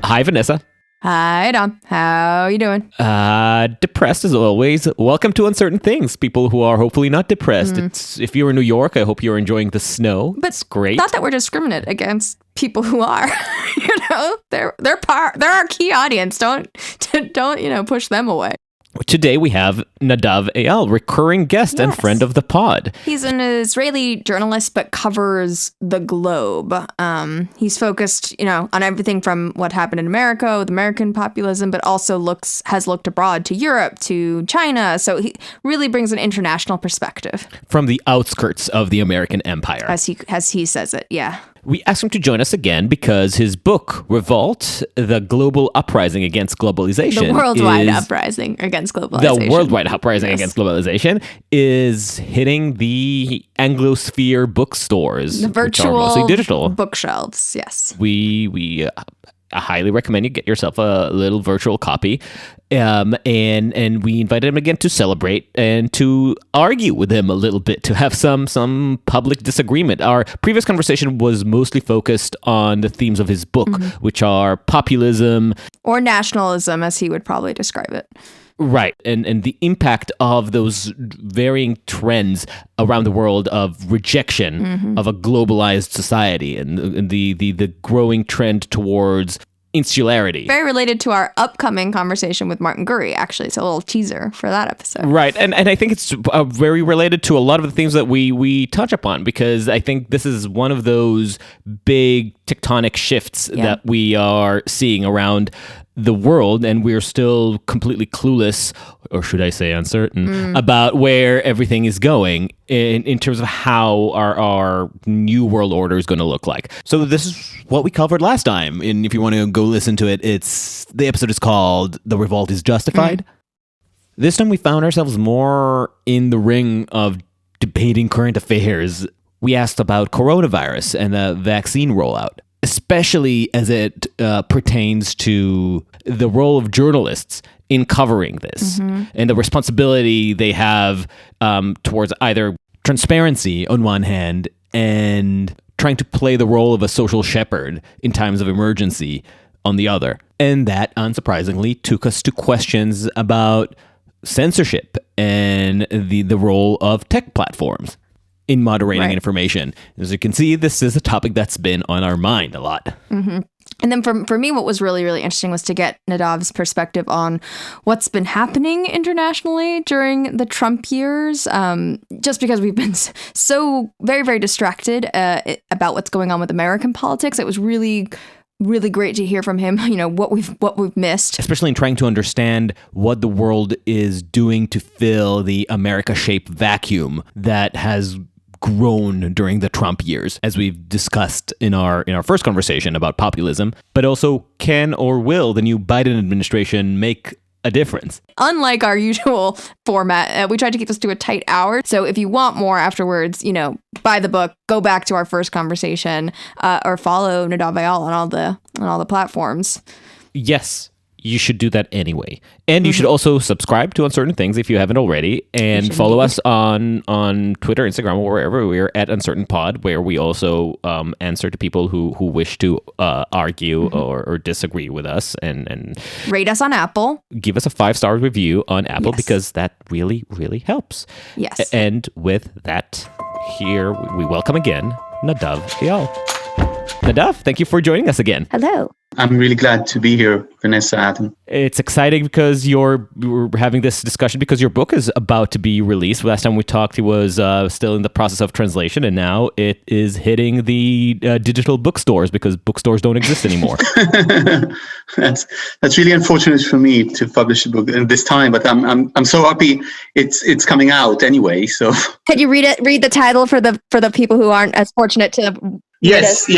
Hi, Vanessa. Hi, Dom. How you doing? Depressed as always. Welcome to Uncertain Things, people who are hopefully not depressed. If you're in New York, I hope you're enjoying the snow. But it's great. Not that we're discriminate against people who are. They're our key audience. Don't push them away. Today we have Nadav Eyal, recurring guest and friend of the pod. He's an Israeli journalist, but covers the globe. He's focused, on everything from what happened in America with American populism, but also has looked abroad to Europe, to China. So he really brings an international perspective. From the outskirts of the American empire. As he says it, yeah. We asked him to join us again because his book, Revolt, The Global Uprising Against Globalization. The worldwide uprising against globalization. The worldwide uprising against globalization is hitting the Anglosphere bookstores, the virtual which are mostly digital. Bookshelves, yes. We highly recommend you get yourself a little virtual copy. And we invited him again to celebrate and to argue with him a little bit, to have some public disagreement. Our previous conversation was mostly focused on the themes of his book, which are populism. Or nationalism, as he would probably describe it. Right. And the impact of those varying trends around the world of rejection of a globalized society and the growing trend towards insularity. Very related to our upcoming conversation with Martin Gurry, actually. It's a little teaser for that episode. Right. And I think it's very related to a lot of the things that we touch upon, because I think this is one of those big tectonic shifts that we are seeing around the world, and we're still completely clueless, or should I say uncertain, about where everything is going in terms of how our new world order is going to look like. So this is what we covered last time, and if you want to go listen to it, the episode is called The Revolt is Justified. This time we found ourselves more in the ring of debating current affairs. We asked about coronavirus and the vaccine rollout, especially as it pertains to the role of journalists in covering this and the responsibility they have towards either transparency on one hand and trying to play the role of a social shepherd in times of emergency on the other. And that, unsurprisingly, took us to questions about censorship and the role of tech platforms in moderating information. As you can see, this is a topic that's been on our mind a lot. And then for me, what was really, really interesting was to get Nadav's perspective on what's been happening internationally during the Trump years, just because we've been so very, very distracted about what's going on with American politics. It was really great to hear from him, what we've missed. Especially in trying to understand what the world is doing to fill the America-shaped vacuum that has grown during the Trump years, as we've discussed in our first conversation about populism. But also, can or will the new Biden administration make a difference? Unlike our usual format, we tried to keep this to a tight hour. So if you want more afterwards, buy the book, go back to our first conversation, or follow Nadav Eyal on all the platforms. Yes, you should do that anyway. And you should also subscribe to Uncertain Things if you haven't already, and follow us on Twitter, Instagram, or wherever. We're at Uncertain Pod, where we also answer to people who wish to argue or disagree with us, and rate us on Apple. Give us a 5-star review on Apple, because that really, really helps. Yes. And with that, here we welcome again Nadav Eyal. Nadav, thank you for joining us again. Hello. I'm really glad to be here, Vanessa, Adam. It's exciting because we're having this discussion because your book is about to be released. Last time we talked, it was still in the process of translation, and now it is hitting the digital bookstores because bookstores don't exist anymore. That's really unfortunate for me to publish a book at this time, but I'm so happy it's coming out anyway. So can you read the title for the people who aren't as fortunate to? Yes.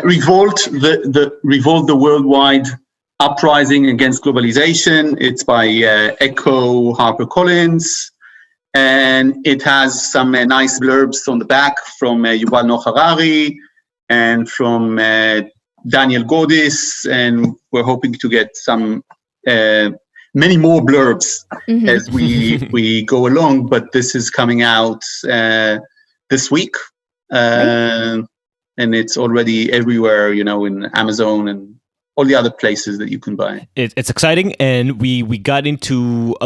Revolt, the worldwide uprising against globalization. It's by Echo HarperCollins. and it has some nice blurbs on the back from Yuval Noah Harari and from Daniel Godis, and we're hoping to get some many more blurbs as we go along. But this is coming out this week, and it's already everywhere, in Amazon and all the other places that you can buy. It's exciting, and we got into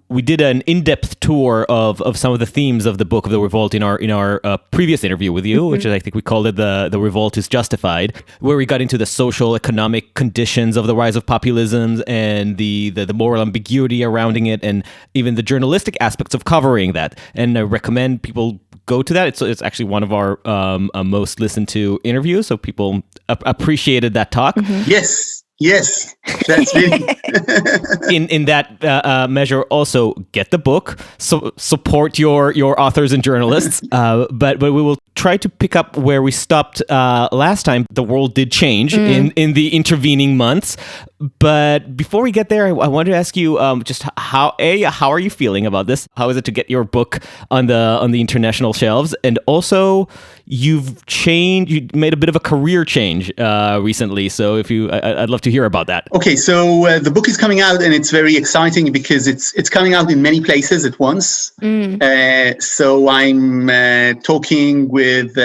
we did an in-depth tour of some of the themes of the Book of the Revolt in our previous interview with you, which is, I think we called it the Revolt is Justified, where we got into the social economic conditions of the rise of populism and the moral ambiguity surrounding it, and even the journalistic aspects of covering that. And I recommend people go to that. It's actually one of our most listened to interviews, so people appreciated that talk. Yes, that's really in that measure. Also, get the book, so support your authors and journalists. But we will try to pick up where we stopped last time. The world did change in the intervening months. But before we get there, I wanted to ask you just how are you feeling about this? How is it to get your book on the international shelves? And also, you made a bit of a career change recently. So I'd love to hear about that. Okay, so the book is coming out, and it's very exciting because it's coming out in many places at once. So I'm talking with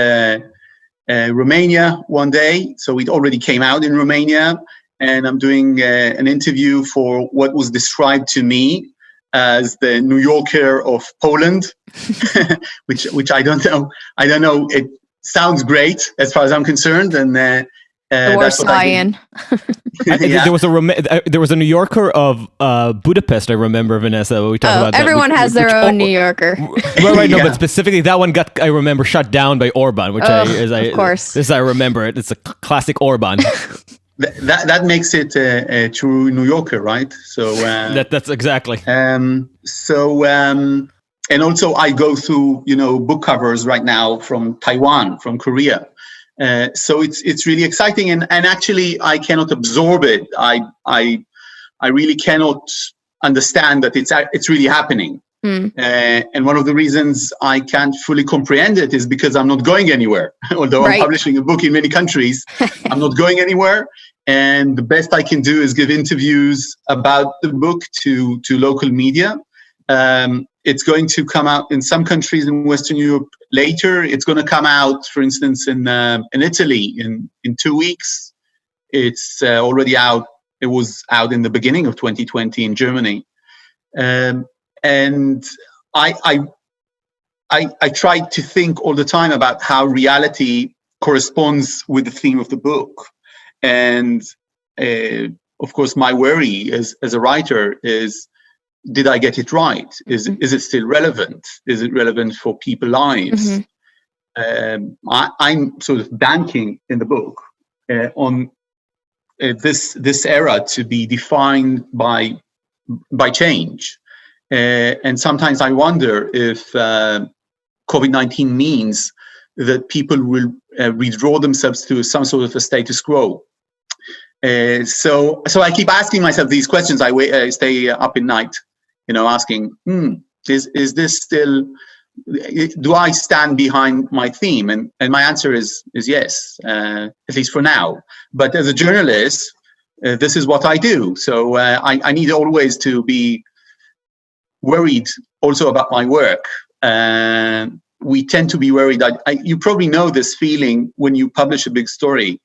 Romania one day. So it already came out in Romania. And I'm doing an interview for what was described to me as the New Yorker of Poland, which I don't know. It sounds great as far as I'm concerned, and the Warszawian. There was a New Yorker of Budapest. I remember, Vanessa. We talked about everyone that, has their own New Yorker. Right. No, but specifically that one got, I remember, shut down by Orban, which of course. As I remember it, it's a classic Orban. That makes it a true New Yorker, right? So that's exactly. And also I go through book covers right now from Taiwan, from Korea. So it's really exciting, and actually I cannot absorb it. I really cannot understand that it's really happening. And one of the reasons I can't fully comprehend it is because I'm not going anywhere. Although I'm publishing a book in many countries, I'm not going anywhere. And the best I can do is give interviews about the book to local media. It's going to come out in some countries in Western Europe later. It's going to come out, for instance, in Italy in 2 weeks. It's already out. It was out in the beginning of 2020 in Germany. And I try to think all the time about how reality corresponds with the theme of the book. And of course, my worry as a writer is, did I get it right? Is it still relevant? Is it relevant for people's lives? I'm sort of banking in the book on this era to be defined by change. And sometimes I wonder if COVID-19 means that people will withdraw themselves to some sort of a status quo. So I keep asking myself these questions. I stay up at night, asking, is this still, do I stand behind my theme? And my answer is yes, at least for now. But as a journalist, this is what I do. So I need always to be worried also about my work. We tend to be worried. You probably know this feeling when you publish a big story,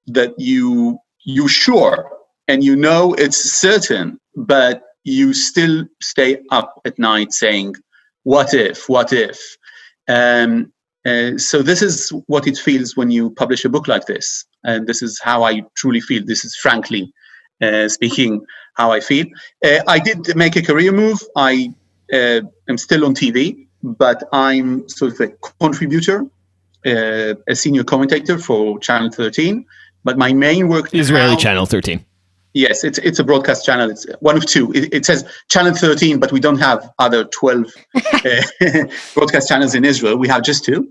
that you're sure and it's certain, but you still stay up at night saying, what if? So this is what it feels when you publish a book like this. And this is how I truly feel. This is frankly speaking how I feel. I did make a career move. I am still on TV, but I'm sort of a contributor, a senior commentator for Channel 13. But my main work Israeli now, Channel 13. Yes, it's a broadcast channel. It's one of two. It says Channel 13, but we don't have other 12 broadcast channels in Israel. We have just two,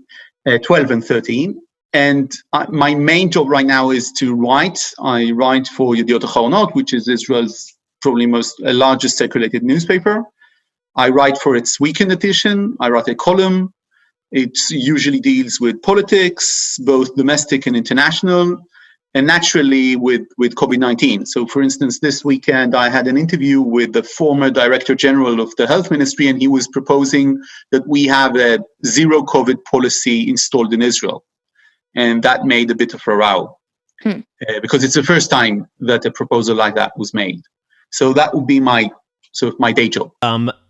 12 and 13. And my main job right now is to write. I write for Yediot Ahronoth, which is Israel's probably largest circulated newspaper. I write for its weekend edition. I write a column. It usually deals with politics, both domestic and international, and naturally with COVID-19. So, for instance, this weekend I had an interview with the former Director General of the Health Ministry, and he was proposing that we have a zero COVID policy installed in Israel. And that made a bit of a row because it's the first time that a proposal like that was made. So that would be my day job.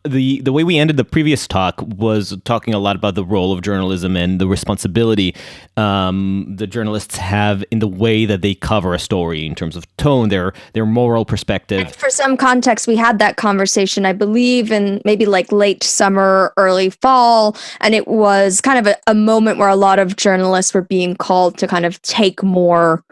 The way we ended the previous talk was talking a lot about the role of journalism and the responsibility the journalists have in the way that they cover a story in terms of tone, their moral perspective. And for some context, we had that conversation, I believe, in maybe like late summer, early fall, and it was kind of a moment where a lot of journalists were being called to kind of take more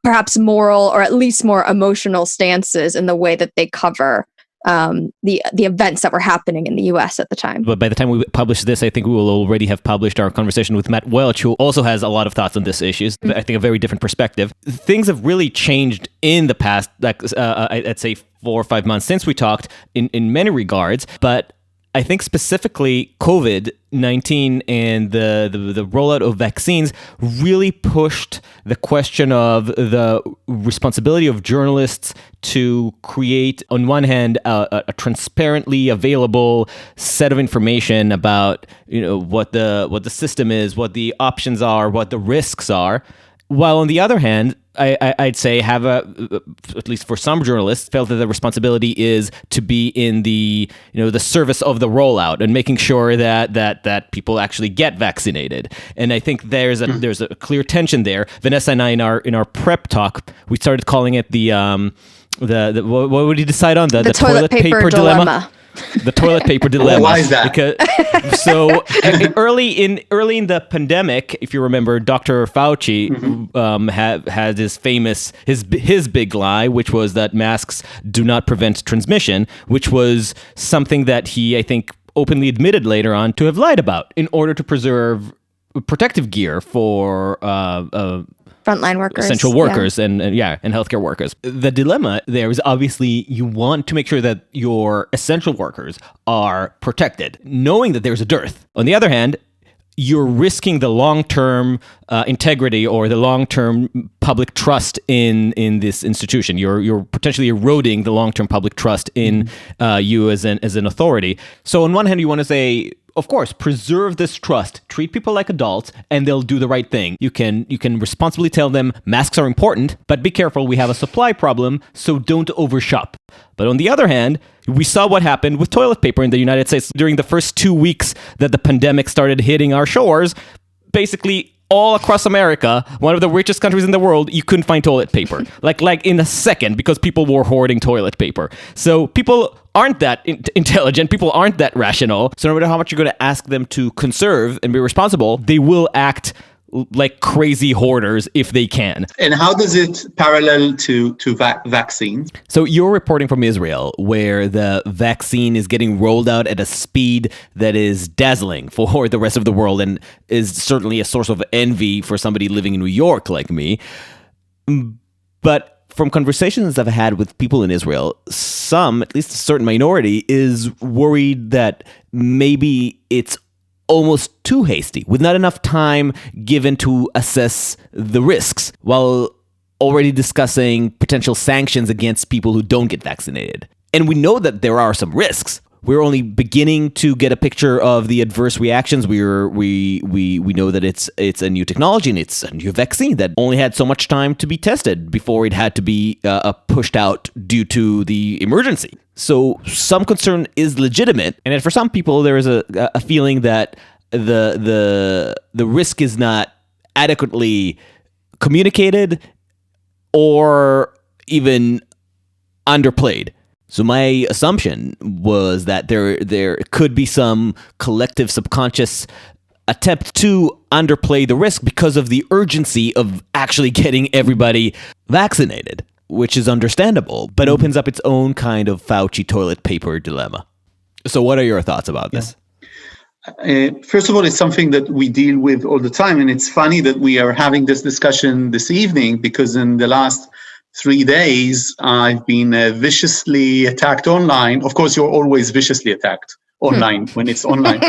perhaps moral or at least more emotional stances in the way that they cover the events that were happening in the U.S. at the time. But by the time we publish this, I think we will already have published our conversation with Matt Welch, who also has a lot of thoughts on this issues. I think a very different perspective. Things have really changed in the past, I'd say 4 or 5 months since we talked in many regards. But I think specifically COVID-19 and the rollout of vaccines really pushed the question of the responsibility of journalists to create, on one hand, a transparently available set of information about what the system is, what the options are, what the risks are. While on the other hand, I'd say at least for some journalists, felt that the responsibility is to be in the service of the rollout and making sure that people actually get vaccinated. And I think there's a clear tension there. Vanessa and I in our prep talk, we started calling it the what would you decide on the toilet paper dilemma? The toilet paper dilemma. Why is that? Because early in the pandemic, if you remember, Dr. Fauci had his big lie, which was that masks do not prevent transmission, which was something that he, I think, openly admitted later on to have lied about in order to preserve protective gear for frontline workers, essential workers, and healthcare workers. The dilemma there is obviously you want to make sure that your essential workers are protected, knowing that there's a dearth. On the other hand, you're risking the long-term integrity or the long-term public trust in this institution. You're potentially eroding the long-term public trust in you as an authority. So on one hand, you want to say, of course, preserve this trust, treat people like adults, and they'll do the right thing. You can responsibly tell them masks are important, but be careful, we have a supply problem, so don't overshop. But on the other hand, we saw what happened with toilet paper in the United States during the first 2 weeks that the pandemic started hitting our shores. Basically, all across America, one of the richest countries in the world, you couldn't find toilet paper. like in a second, because people were hoarding toilet paper. So people aren't that intelligent, people aren't that rational. So no matter how much you're going to ask them to conserve and be responsible, they will act like crazy hoarders if they can. And how does it parallel to vaccines? So you're reporting from Israel, where the vaccine is getting rolled out at a speed that is dazzling for the rest of the world and is certainly a source of envy for somebody living in New York like me. But from conversations I've had with people in Israel, some, at least a certain minority, is worried that maybe it's almost too hasty, with not enough time given to assess the risks, while already discussing potential sanctions against people who don't get vaccinated. And we know that there are some risks. We're only beginning to get a picture of the adverse reactions. We know that it's a new technology and it's a new vaccine that only had so much time to be tested before it had to be pushed out due to the emergency. So some concern is legitimate, and then for some people there is a feeling that the risk is not adequately communicated or even underplayed. So my assumption was that there could be some collective subconscious attempt to underplay the risk because of the urgency of actually getting everybody vaccinated, which is understandable, but opens up its own kind of Fauci toilet paper dilemma. So what are your thoughts about this? First of all, it's something that we deal with all the time. And it's funny that we are having this discussion this evening, because in the last 3 days, I've been viciously attacked online. Of course, you're always viciously attacked online when it's online.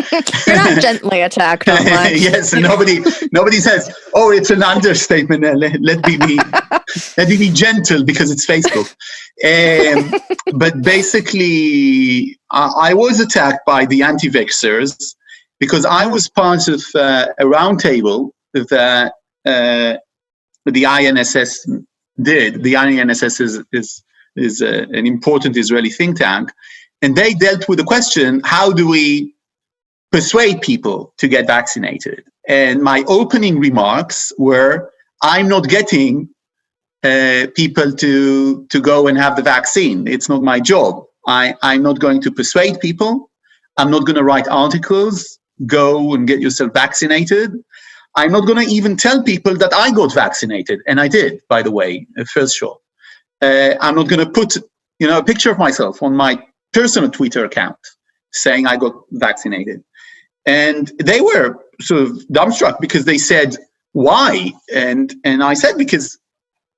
You're not gently attacked online. Yes, and nobody says, "Oh, it's an understatement." Let me be gentle because it's Facebook. But basically, I was attacked by the anti-vaxxers because I was part of a roundtable that the INSS did. The INSS is an important Israeli think tank. And they dealt with the question, how do we persuade people to get vaccinated? And my opening remarks were, I'm not getting people to go and have the vaccine. It's not my job. I'm not going to persuade people. I'm not going to write articles, go and get yourself vaccinated. I'm not going to even tell people that I got vaccinated. And I did, by the way, first shot. I'm not going to put a picture of myself on my personal Twitter account saying I got vaccinated. And they were sort of dumbstruck because they said, why? And I said, because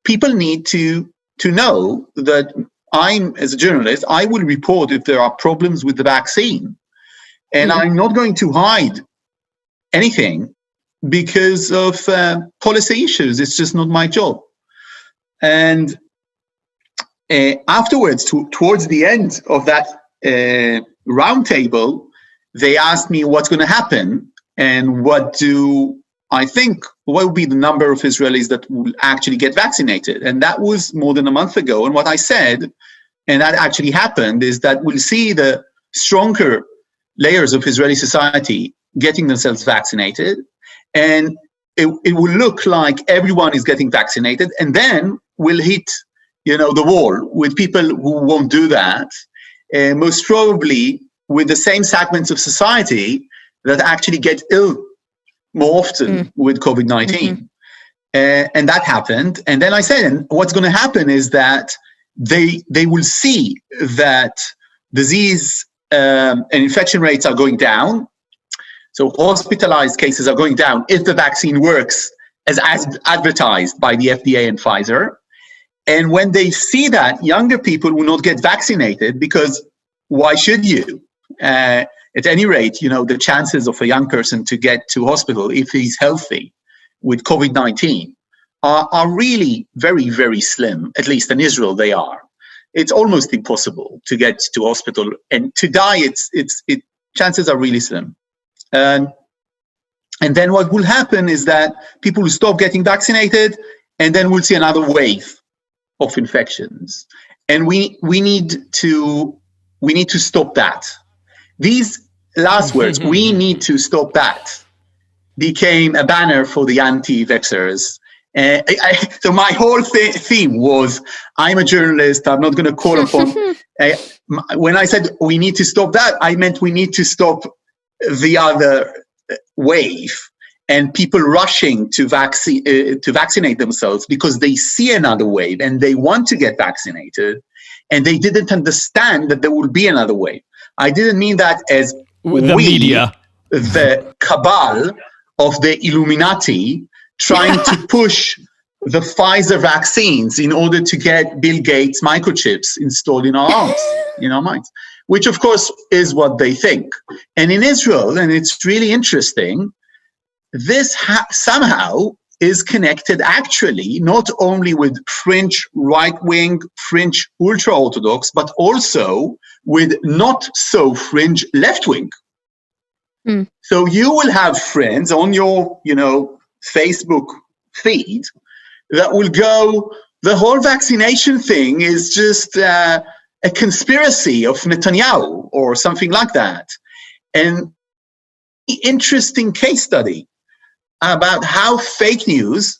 people need to know that as a journalist, I will report if there are problems with the vaccine. And I'm not going to hide anything because of policy issues. It's just not my job. And afterwards, towards the end of that roundtable, they asked me what's going to happen and what will be the number of Israelis that will actually get vaccinated. And that was more than a month ago. And what I said, and that actually happened, is that we'll see the stronger layers of Israeli society getting themselves vaccinated. And it will look like everyone is getting vaccinated. And then we'll hit the wall with people who won't do that, most probably with the same segments of society that actually get ill more often with COVID-19. And that happened. And then I said, what's going to happen is that they will see that disease and infection rates are going down. So hospitalized cases are going down if the vaccine works as advertised by the FDA and Pfizer. And when they see that, younger people will not get vaccinated because why should you? At any rate, the chances of a young person to get to hospital if he's healthy with COVID-19 are really very, very slim. At least in Israel, they are. It's almost impossible to get to hospital, and to die, chances are really slim. And then what will happen is that people will stop getting vaccinated, and then we'll see another wave of infections, and we need to stop that. These last words, we need to stop that, became a banner for the anti-vaxxers. So my whole theme was, I'm a journalist, I'm not going to call upon. When I said we need to stop that, I meant we need to stop the other wave and people rushing to vaccinate themselves because they see another wave and they want to get vaccinated, and they didn't understand that there will be another wave. I didn't mean that as the media, the cabal of the Illuminati trying to push the Pfizer vaccines in order to get Bill Gates microchips installed in our arms, in our minds, which of course is what they think. And in Israel, and it's really interesting, this somehow is connected actually not only with fringe right-wing, fringe ultra-Orthodox, but also with not so fringe left-wing. So you will have friends on your, Facebook feed that will go, the whole vaccination thing is just a conspiracy of Netanyahu or something like that. And interesting case study about how fake news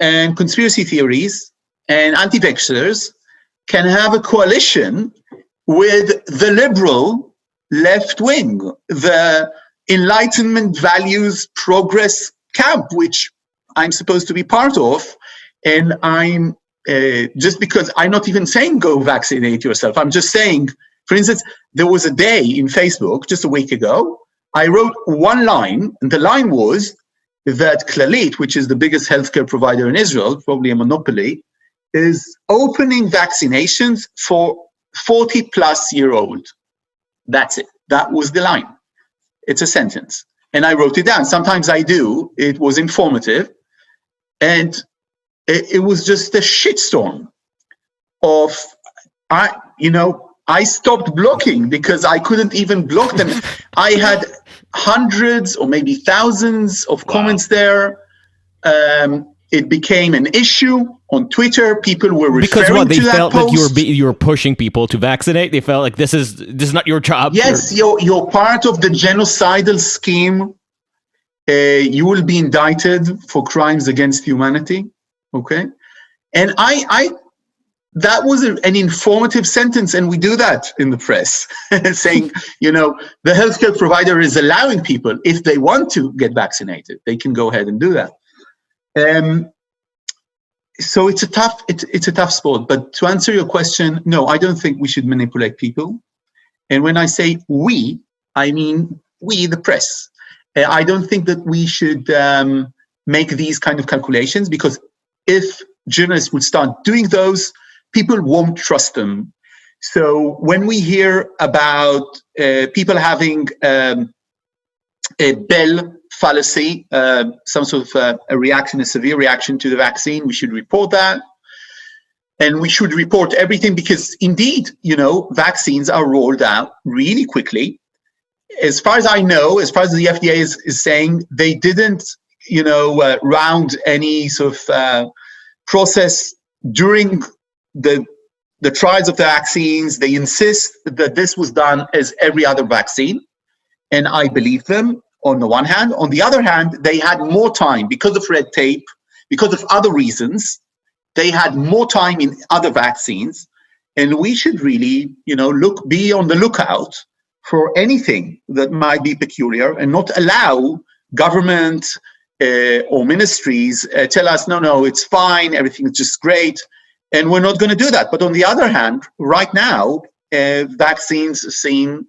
and conspiracy theories and anti-vaxxers can have a coalition with the liberal left wing, the Enlightenment values progress camp, which I'm supposed to be part of. And I'm just because I'm not even saying go vaccinate yourself. I'm just saying, for instance, there was a day in Facebook just a week ago, I wrote one line, and the line was that Clalit, which is the biggest healthcare provider in Israel, probably a monopoly, is opening vaccinations for 40-plus-year-old. That's it. That was the line. It's a sentence. And I wrote it down. Sometimes I do. It was informative. And it was just a shitstorm of, I stopped blocking because I couldn't even block them. I had hundreds or maybe thousands of comments there. It became an issue on Twitter. People were referring because what they to felt that post. that you were pushing people to vaccinate. They felt like this is not your job. Yes, you're part of the genocidal scheme. You will be indicted for crimes against humanity. Okay, and I that was an informative sentence, and we do that in the press, saying, the healthcare provider is allowing people, if they want to get vaccinated, they can go ahead and do that. So it's a tough sport. But to answer your question, no, I don't think we should manipulate people. And when I say we, I mean we, the press. I don't think that we should make these kind of calculations, because if journalists would start doing those, people won't trust them. So when we hear about people having a Bell fallacy, some sort of a severe reaction to the vaccine, we should report that. And we should report everything, because indeed, vaccines are rolled out really quickly. As far as I know, as far as the FDA is saying, they didn't, round any sort of process during the trials of the vaccines. They insist that this was done as every other vaccine. And I believe them on the one hand. On the other hand, they had more time because of red tape, because of other reasons. They had more time in other vaccines. And we should really, be on the lookout for anything that might be peculiar, and not allow government or ministries tell us, no, it's fine, everything's just great. And we're not going to do that. But on the other hand, right now, vaccines seem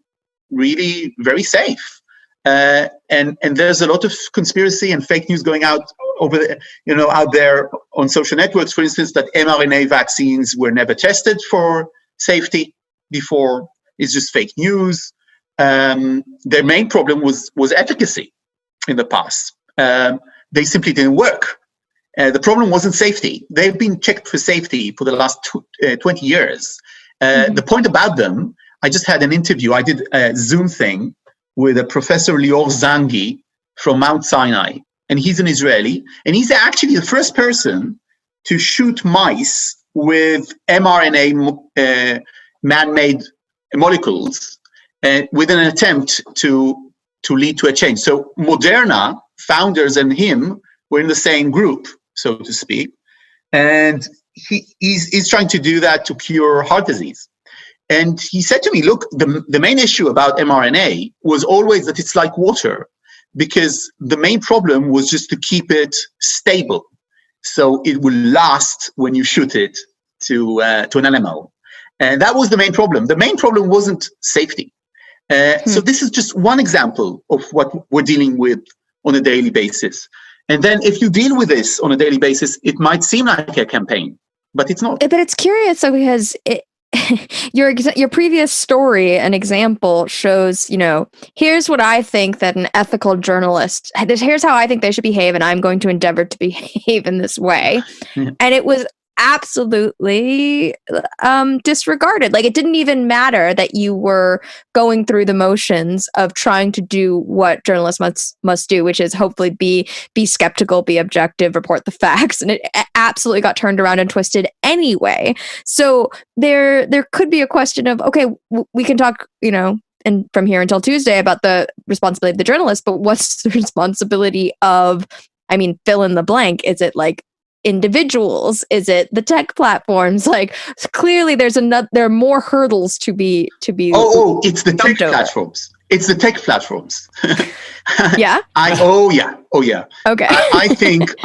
really very safe. And there's a lot of conspiracy and fake news going out out there on social networks, for instance, that mRNA vaccines were never tested for safety before. It's just fake news. Their main problem was efficacy in the past. They simply didn't work. The problem wasn't safety. They've been checked for safety for the last 20 years. The point about them, I just had an interview. I did a Zoom thing with a Professor Lior Zangi from Mount Sinai. And he's an Israeli. And he's actually the first person to shoot mice with mRNA man-made molecules with an attempt to lead to a change. So Moderna founders and him were in the same group, so to speak. And he's trying to do that to cure heart disease. And he said to me, look, the main issue about mRNA was always that it's like water, because the main problem was just to keep it stable, so it will last when you shoot it to an animal. And that was the main problem. The main problem wasn't safety. So this is just one example of what we're dealing with on a daily basis. And then if you deal with this on a daily basis, it might seem like a campaign, but it's not. But it's curious, though, because your previous story, an example, shows, here's what I think that an ethical journalist, here's how I think they should behave, and I'm going to endeavor to behave in this way. Yeah. And it was absolutely disregarded. Like, it didn't even matter that you were going through the motions of trying to do what journalists must do, which is hopefully be skeptical, be objective, report the facts, and it absolutely got turned around and twisted anyway. So there could be a question of, okay, we can talk, and from here until Tuesday about the responsibility of the journalist, but what's the responsibility of, fill in the blank? Is it like individuals? Is it the tech platforms? Like, clearly there are more hurdles to be it's the tech platforms. It's the tech platforms. Yeah. Yeah. Okay. I think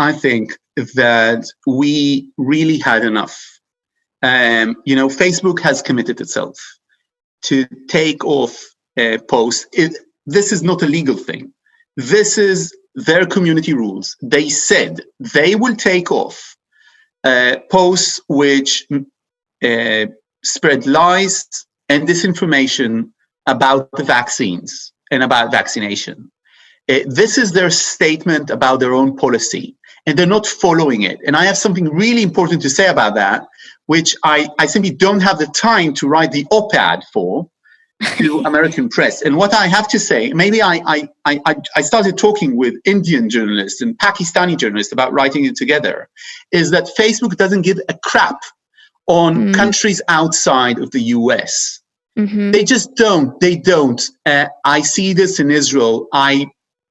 that we really had enough. Facebook has committed itself to take off posts. This is not a legal thing. This is their community rules. They said they will take off posts which spread lies and disinformation about the vaccines and about vaccination. This is their statement about their own policy, and they're not following it. And I have something really important to say about that, which I simply don't have the time to write the op-ed for to American press. And what I have to say, maybe I started talking with Indian journalists and Pakistani journalists about writing it together, is that Facebook doesn't give a crap on countries outside of the US. Mm-hmm. They just don't. They don't. I see this in Israel. I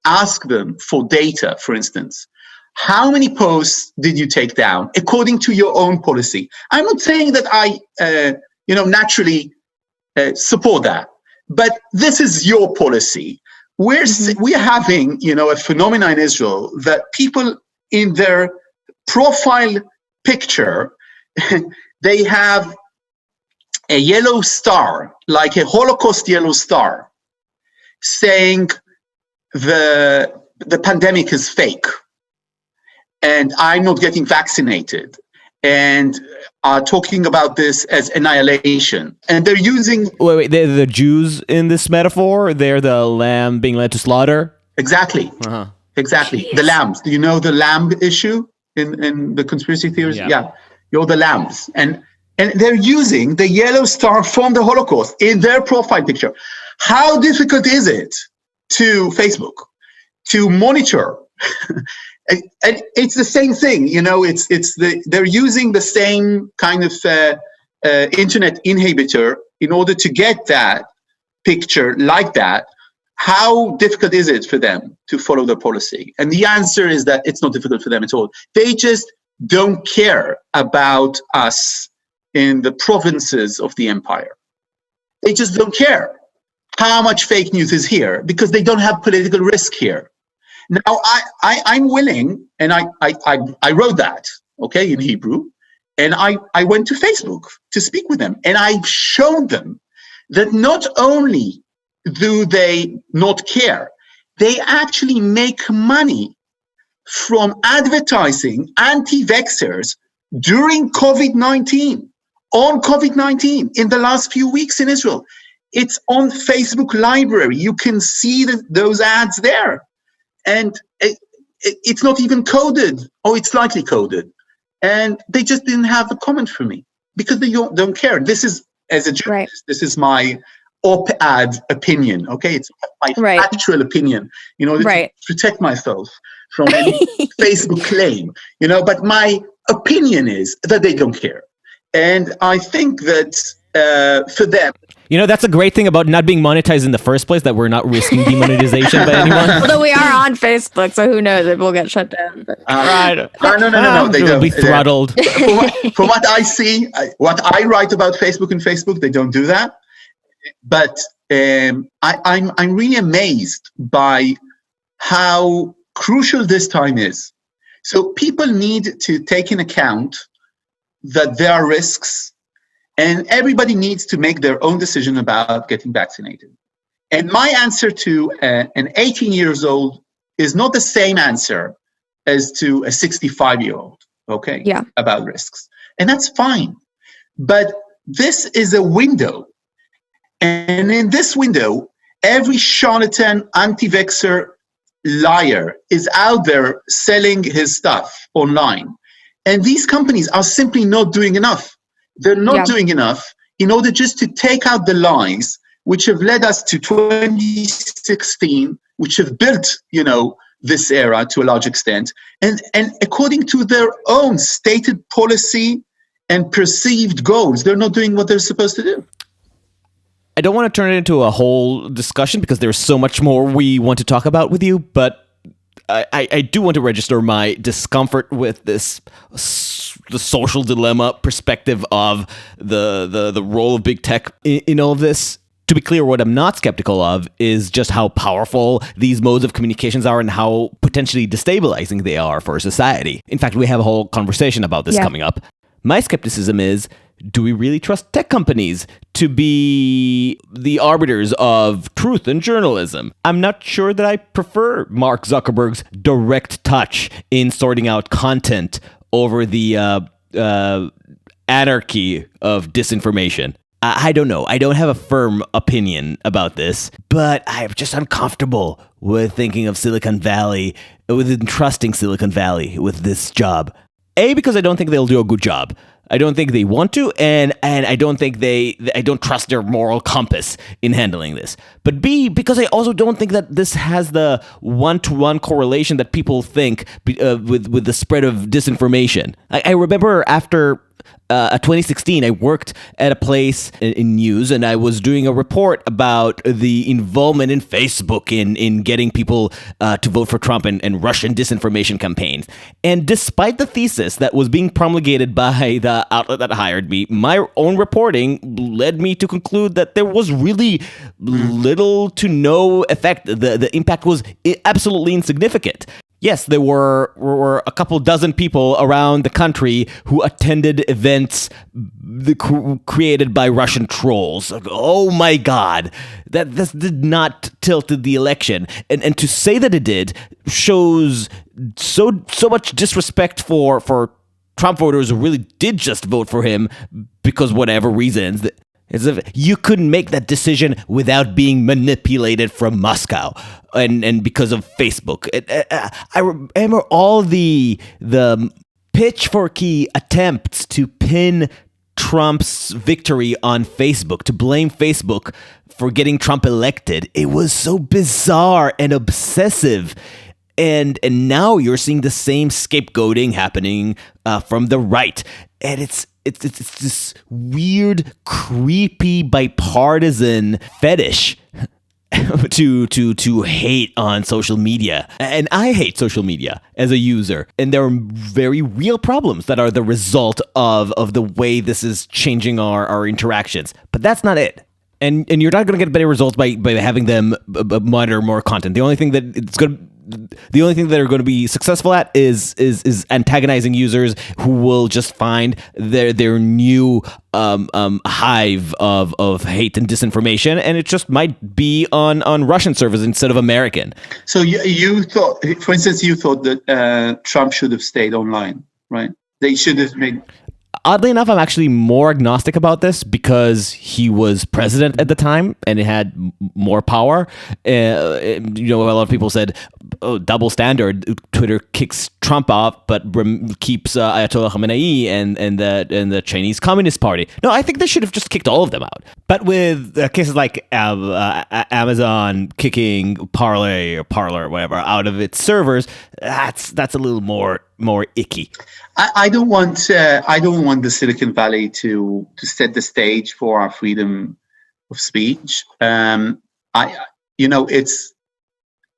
ask them for data, for instance. How many posts did you take down according to your own policy? I'm not saying that I, naturally support that, but this is your policy. We're having, a phenomenon in Israel that people in their profile picture, they have a yellow star, like a Holocaust yellow star, saying the pandemic is fake and I'm not getting vaccinated, and are talking about this as annihilation. And they're using... Wait, they're the Jews in this metaphor? They're the lamb being led to slaughter? Exactly. Uh-huh. Exactly. Jeez. The lambs. Do you know the lamb issue in the conspiracy theories? Yeah. You're the lambs. And they're using the yellow star from the Holocaust in their profile picture. How difficult is it to Facebook to monitor? And it's the same thing, they're using the same kind of internet inhibitor in order to get that picture like that. How difficult is it for them to follow their policy? And the answer is that it's not difficult for them at all. They just don't care about us in the provinces of the empire. They just don't care how much fake news is here because they don't have political risk here. Now, I'm willing, and I wrote that, in Hebrew, and I went to Facebook to speak with them, and I showed them that not only do they not care, they actually make money from advertising anti-vaxxers during COVID-19, on COVID-19, in the last few weeks in Israel. It's on Facebook Library. You can see those ads there. And it's not even coded, or it's slightly coded. And they just didn't have a comment for me because they don't care. This is, as a journalist, This is my op-ed opinion, It's my actual opinion, in order to protect myself from any Facebook claim, But my opinion is that they don't care. And I think that for them... that's a great thing about not being monetized in the first place, that we're not risking demonetization by anyone. Although we are on Facebook, so who knows if we'll get shut down. No. They will be throttled. From what I see, what I write about Facebook and Facebook, they don't do that. But I'm really amazed by how crucial this time is. So people need to take in account that there are risks, and everybody needs to make their own decision about getting vaccinated. And my answer to an 18 years old is not the same answer as to a 65-year-old, about risks. And that's fine. But this is a window. And in this window, every charlatan, anti-vaxxer, liar is out there selling his stuff online. And these companies are simply not doing enough. They're not doing enough in order just to take out the lies which have led us to 2016, which have built, this era to a large extent. And according to their own stated policy and perceived goals, they're not doing what they're supposed to do. I don't want to turn it into a whole discussion because there's so much more we want to talk about with you, but I do want to register my discomfort with this, the social dilemma perspective of the role of big tech in all of this. To be clear, what I'm not skeptical of is just how powerful these modes of communications are and how potentially destabilizing they are for society. In fact, we have a whole conversation about this coming up. My skepticism is, do we really trust tech companies to be the arbiters of truth and journalism? I'm not sure that I prefer Mark Zuckerberg's direct touch in sorting out content over the anarchy of disinformation. I don't know. I don't have a firm opinion about this, but I'm just uncomfortable with thinking of Silicon Valley, with entrusting Silicon Valley with this job. A, because I don't think they'll do a good job. I don't think they want to, and I don't think I don't trust their moral compass in handling this. But B, because I also don't think that this has the one-to-one correlation that people think with the spread of disinformation. I remember after 2016, I worked at a place in news, and I was doing a report about the involvement in Facebook in getting people to vote for Trump and Russian disinformation campaigns. And despite the thesis that was being promulgated by the outlet that hired me, my own reporting led me to conclude that there was really little to no effect. The impact was absolutely insignificant. Yes, there were a couple dozen people around the country who attended events created by Russian trolls. Oh my God, this did not tilt the election, and to say that it did shows so much disrespect for Trump voters who really did just vote for him because whatever reasons. As if you couldn't make that decision without being manipulated from Moscow and because of Facebook. I remember all the pitchforky attempts to pin Trump's victory on Facebook, to blame Facebook for getting Trump elected. It was so bizarre and obsessive. And now you're seeing the same scapegoating happening from the right. And it's this weird, creepy, bipartisan fetish to hate on social media. And I hate social media as a user. And there are very real problems that are the result of the way this is changing our interactions. But that's not it. And you're not going to get better results by having them monitor more content. The only thing that they're going to be successful at is antagonizing users who will just find their new hive of hate and disinformation, and it just might be on Russian servers instead of American. So you thought, for instance, that Trump should have stayed online, right? They should have made. Oddly enough, I'm actually more agnostic about this because he was president at the time and he had more power. A lot of people said, "Oh, double standard. Twitter kicks Trump off, but keeps Ayatollah Khamenei and the Chinese Communist Party." No, I think they should have just kicked all of them out. But with cases like Amazon kicking Parler or whatever out of its servers, that's a little more icky. I don't want the Silicon Valley to set the stage for our freedom of speech. It's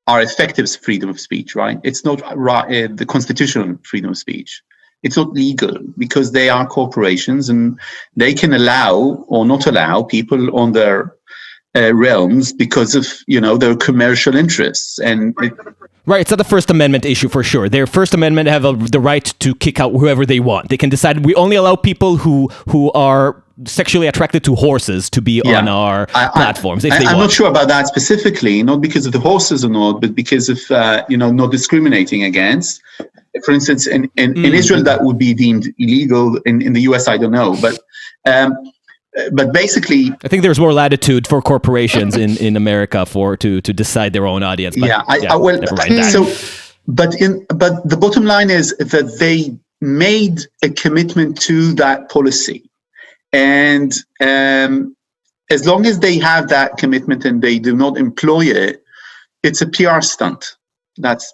our effective freedom of speech, right? It's not the constitutional freedom of speech. It's not legal because they are corporations and they can allow or not allow people on their realms because of their commercial interests Right, it's not the First Amendment issue for sure. Their First Amendment have the right to kick out whoever they want. They can decide we only allow people who are sexually attracted to horses to be on our platforms. I'm not sure about that specifically, not because of the horses or not, but because of not discriminating against. For instance, in Israel that would be deemed illegal. In the US, I don't know, but basically, I think there's more latitude for corporations in America to decide their own audience. But, never mind that. But the bottom line is that they made a commitment to that policy, and as long as they have that commitment and they do not employ it, it's a PR stunt. That's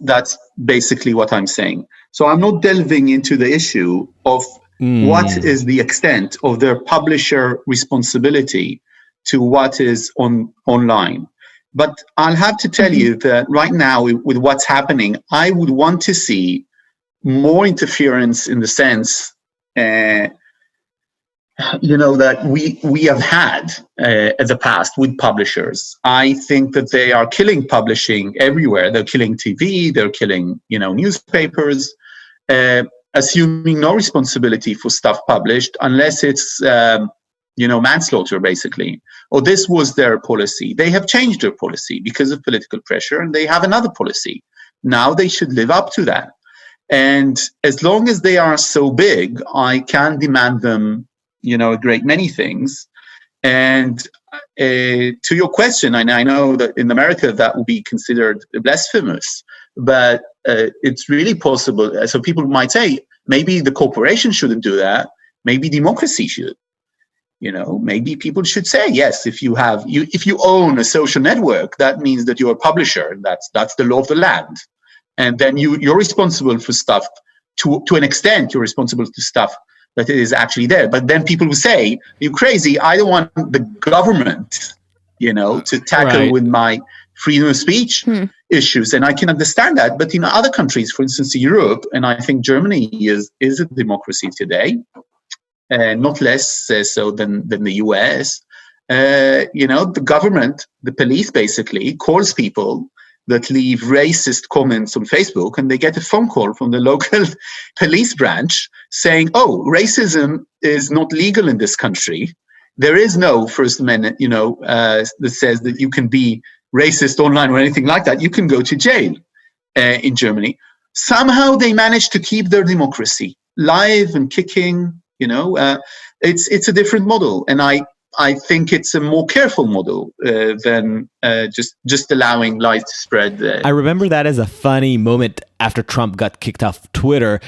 basically what I'm saying. So I'm not delving into the issue of what is the extent of their publisher responsibility to what is online. But I'll have to tell you that right now, with what's happening, I would want to see more interference in the sense, that we have had in the past with publishers. I think that they are killing publishing everywhere. They're killing TV. They're killing, newspapers. Assuming no responsibility for stuff published unless it's, manslaughter, basically. Or this was their policy. They have changed their policy because of political pressure, and they have another policy. Now they should live up to that. And as long as they are so big, I can demand them, a great many things. And to your question, and I know that in America that will be considered blasphemous, but it's really possible. So people might say, maybe the corporation shouldn't do that. Maybe democracy should. Maybe people should say, yes, if you own a social network, that means that you're a publisher. That's the law of the land. And then you're responsible for stuff to an extent. You're responsible for stuff that is actually there. But then people will say, you're crazy. I don't want the government, to tackle with my freedom of speech issues. And I can understand that. But in other countries, for instance, Europe, and I think Germany is a democracy today, not less so than the US, the government, the police basically calls people that leave racist comments on Facebook, and they get a phone call from the local police branch saying, oh, racism is not legal in this country. There is no First Amendment, that says that you can be racist online or anything like that. You can go to jail in Germany. Somehow they managed to keep their democracy live and kicking. It's a different model. And I think it's a more careful model than just allowing lies to spread. I remember that as a funny moment after Trump got kicked off Twitter.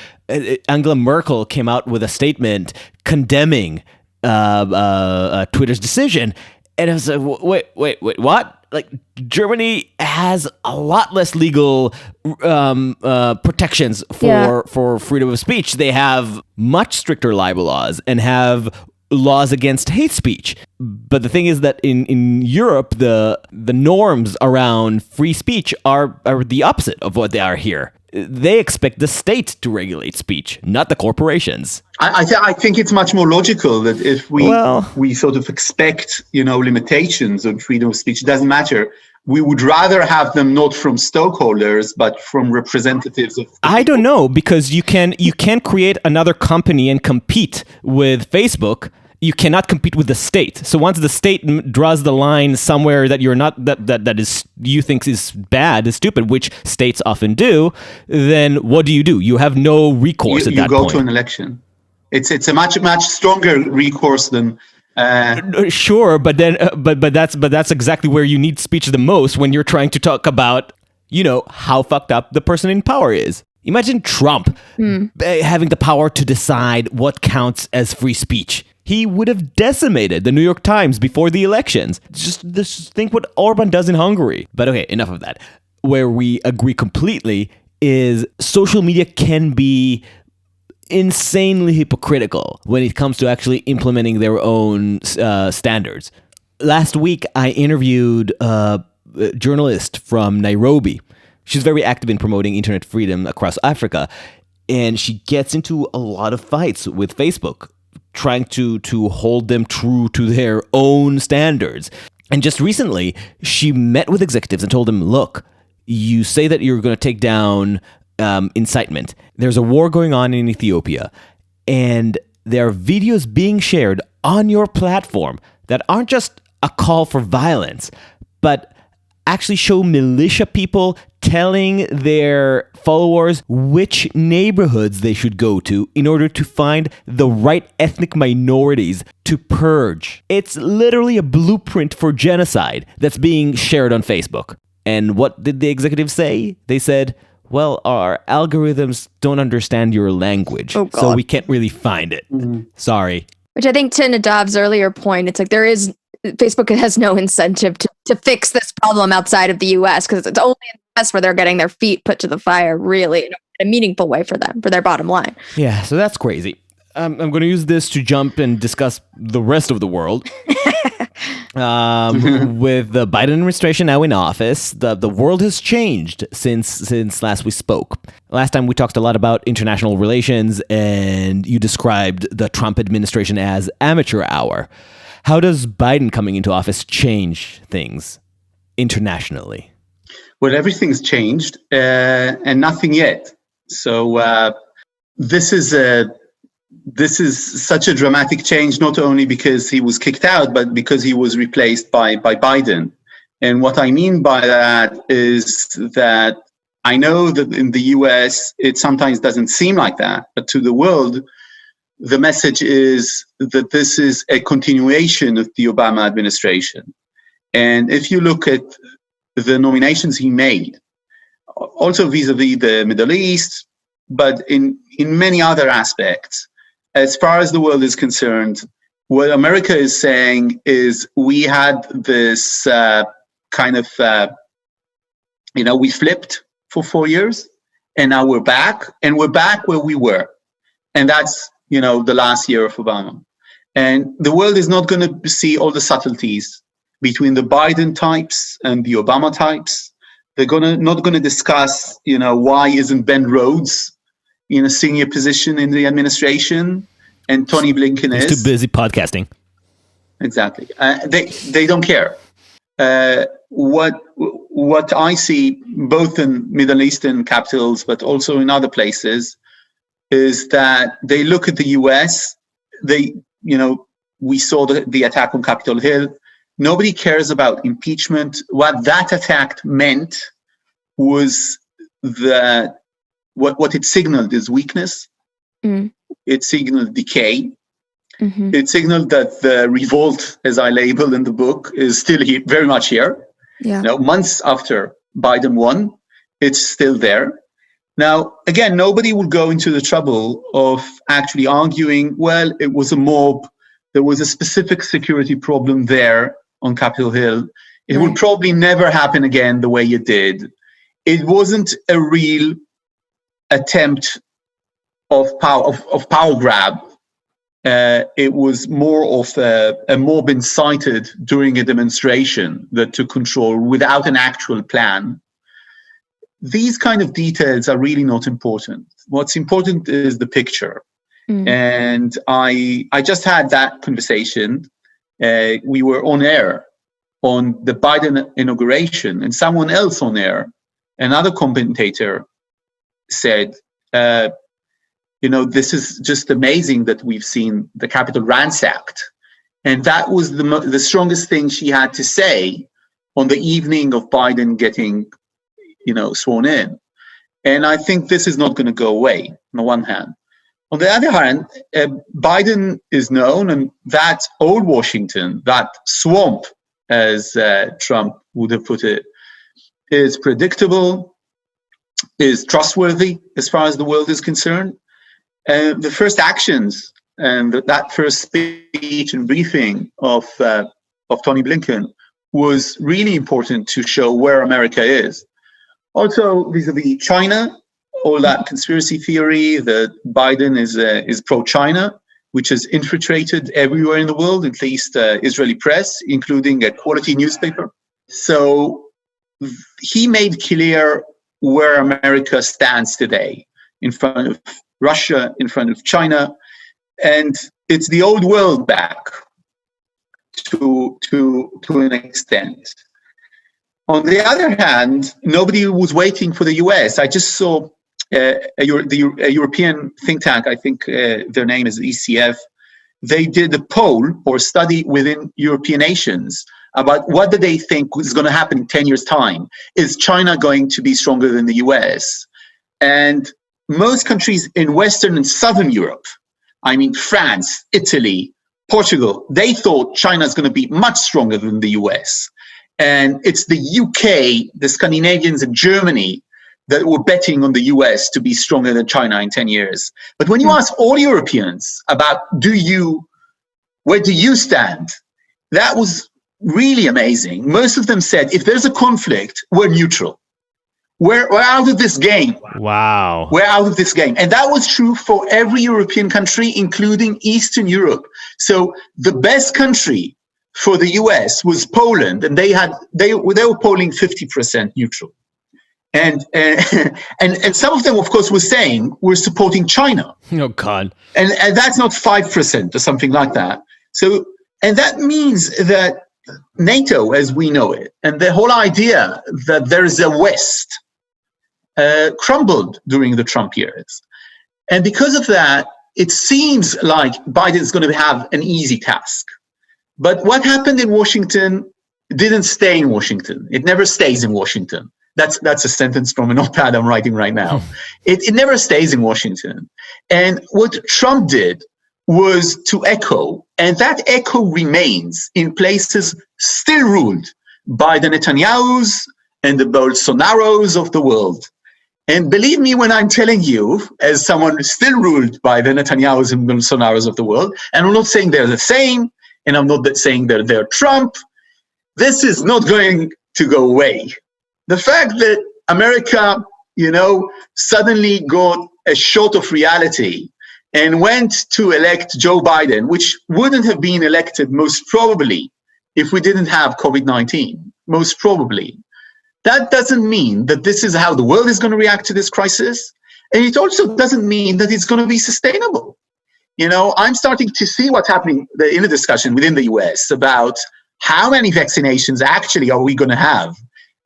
Angela Merkel came out with a statement condemning Twitter's decision. And I was like, wait, what? Like, Germany has a lot less legal protections for freedom of speech. They have much stricter libel laws and have laws against hate speech. But the thing is that in Europe, the norms around free speech are the opposite of what they are here. They expect the state to regulate speech, not the corporations. I think it's much more logical that if we sort of expect, limitations on freedom of speech, it doesn't matter. We would rather have them not from stockholders, but from representatives of. I don't know, because you can create another company and compete with Facebook. You cannot compete with the state. So once the state draws the line somewhere that you're not that is you think is bad, is stupid, which states often do, then what do? You have no recourse at that point. You go to an election. It's a much stronger recourse than. Sure, but then but that's exactly where you need speech the most, when you're trying to talk about how fucked up the person in power is. Imagine Trump having the power to decide what counts as free speech. He would have decimated the New York Times before the elections. Just think what Orban does in Hungary. But okay, enough of that. Where we agree completely is social media can be insanely hypocritical when it comes to actually implementing their own standards. Last week, I interviewed a journalist from Nairobi. She's very active in promoting internet freedom across Africa, and she gets into a lot of fights with Facebook, trying to hold them true to their own standards. And just recently, she met with executives and told them, look, you say that you're going to take down incitement. There's a war going on in Ethiopia, and there are videos being shared on your platform that aren't just a call for violence, but actually show militia people telling their followers which neighborhoods they should go to in order to find the right ethnic minorities to purge. It's literally a blueprint for genocide that's being shared on Facebook. And what did the executives say? They said, well, our algorithms don't understand your language, so we can't really find it. Mm-hmm. Sorry. Which I think, to Nadav's earlier point, it's like Facebook has no incentive to fix this problem outside of the US, because it's only in the US where they're getting their feet put to the fire, really, in a meaningful way for them, for their bottom line. Yeah, so that's crazy. I'm going to use this to jump and discuss the rest of the world. With the Biden administration now in office, the world has changed since last we spoke. Last time we talked a lot about international relations, and you described the Trump administration as amateur hour. How does Biden coming into office change things internationally? Well, everything's changed, and nothing yet. So this is such a dramatic change, not only because he was kicked out, but because he was replaced by Biden. And what I mean by that is that I know that in the US, it sometimes doesn't seem like that, but to the world, the message is that this is a continuation of the Obama administration. And if you look at the nominations he made, also vis-a-vis the Middle East, but in many other aspects, as far as the world is concerned, what America is saying is we had this we flipped for 4 years, and now we're back, and we're back where we were. And that's, the last year of Obama. And the world is not going to see all the subtleties between the Biden types and the Obama types. They're not going to discuss, why isn't Ben Rhodes in a senior position in the administration, and Tony Blinken is. He's too busy podcasting. Exactly. They don't care. What I see both in Middle Eastern capitals, but also in other places, is that they look at the US. We saw the attack on Capitol Hill. Nobody cares about impeachment. What that attack meant was that what it signaled is weakness. Mm. It signaled decay. Mm-hmm. It signaled that the revolt, as I label in the book, is still here, very much here. Yeah. Months after Biden won, it's still there. Now, again, nobody will go into the trouble of actually arguing, well, it was a mob. There was a specific security problem there on Capitol Hill. It will probably never happen again the way it did. It wasn't a real attempt of power grab. It was more of a mob incited during a demonstration that took control without an actual plan. These kind of details are really not important. What's important is the picture. Mm. And I just had that conversation. We were on air on the Biden inauguration, and someone else on air, another commentator, said, this is just amazing that we've seen the Capitol ransacked. And that was the strongest thing she had to say on the evening of Biden getting, sworn in. And I think this is not going to go away, on the one hand. On the other hand, Biden is known, and that old Washington, that swamp, as Trump would have put it, is predictable, is trustworthy as far as the world is concerned. The first actions and that first speech and briefing of Tony Blinken was really important to show where America is. Also, vis-a-vis China, all that conspiracy theory that Biden is pro-China, which is infiltrated everywhere in the world, at least Israeli press, including a quality newspaper. So he made clear where America stands today in front of Russia, in front of China, and it's the old world back to an extent. On the other hand, nobody was waiting for the US. I just saw a European think tank, I think their name is ECF. They did a poll or study within European nations about what do they think is going to happen in 10 years' time. Is China going to be stronger than the US? And most countries in Western and Southern Europe, I mean France, Italy, Portugal, they thought China is going to be much stronger than the US. And it's the UK, the Scandinavians, and Germany that were betting on the US to be stronger than China in 10 years. But when you ask all Europeans about where do you stand, that was really amazing. Most of them said, if there's a conflict, we're neutral. We're out of this game. Wow. We're out of this game. And that was true for every European country, including Eastern Europe. So the best country for the US was Poland, and they were polling 50% neutral. And some of them, of course, were saying we're supporting China. Oh, God. And that's not 5% or something like that. So, and that means that NATO, as we know it, and the whole idea that there is a West crumbled during the Trump years. And because of that, it seems like Biden's going to have an easy task. But what happened in Washington didn't stay in Washington. It never stays in Washington. That's a sentence from a notepad I'm writing right now. It never stays in Washington. And what Trump did was to echo, and that echo remains in places still ruled by the Netanyahus and the Bolsonaros of the world. And believe me when I'm telling you, as someone still ruled by the Netanyahus and Bolsonaros of the world, and I'm not saying they're the same, and I'm not saying they're Trump, this is not going to go away. The fact that America, suddenly got a shot of reality and went to elect Joe Biden, which wouldn't have been elected most probably if we didn't have COVID-19, most probably. That doesn't mean that this is how the world is going to react to this crisis. And it also doesn't mean that it's going to be sustainable. I'm starting to see what's happening in the discussion within the US about how many vaccinations actually are we going to have.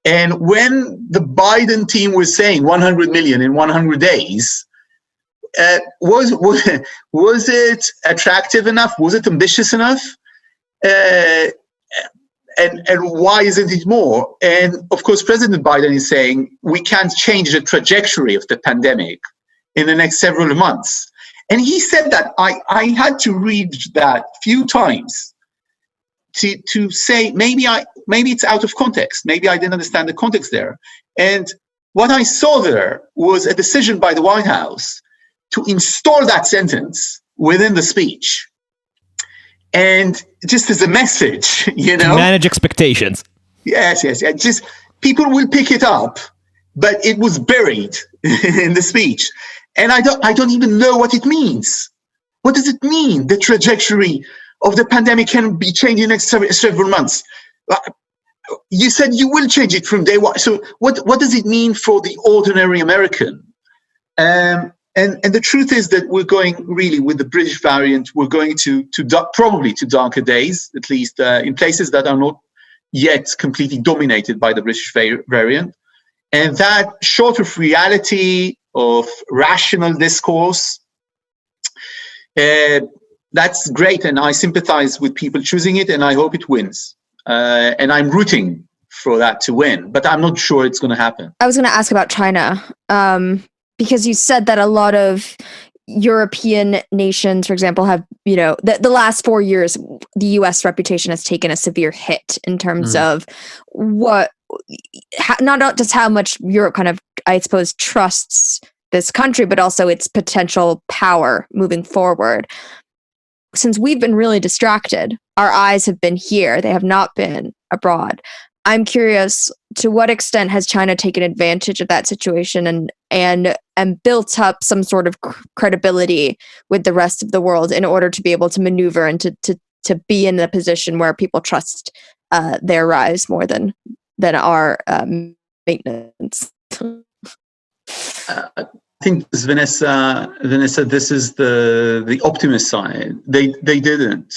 And when the Biden team was saying 100 million in 100 days, was it attractive enough? Was it ambitious enough? And why isn't it more? And of course, President Biden is saying we can't change the trajectory of the pandemic in the next several months. And he said that I had to read that few times to say maybe it's out of context. Maybe I didn't understand the context there. And what I saw there was a decision by the White House to install that sentence within the speech. And just as a message, To manage expectations. Yes. Just people will pick it up, but it was buried in the speech. And I don't even know what it means. What does it mean? The trajectory of the pandemic can be changed in the next several months. You said you will change it from day one. So what does it mean for the ordinary American? And the truth is that we're going really with the British variant, we're going to probably to darker days, at least in places that are not yet completely dominated by the British variant. And that short of reality, of rational discourse, that's great. And I sympathize with people choosing it, and I hope it wins. And I'm rooting for that to win, but I'm not sure it's going to happen. I was going to ask about China, because you said that a lot of European nations, for example, have, the last 4 years, the US reputation has taken a severe hit in terms of not just how much Europe kind of, I suppose, trusts this country, but also its potential power moving forward. Since we've been really distracted, our eyes have been here, they have not been abroad. I'm curious, to what extent has China taken advantage of that situation and built up some sort of credibility with the rest of the world in order to be able to maneuver and to be in a position where people trust their rise more than our maintenance? I think, Vanessa, this is the optimist side. They didn't.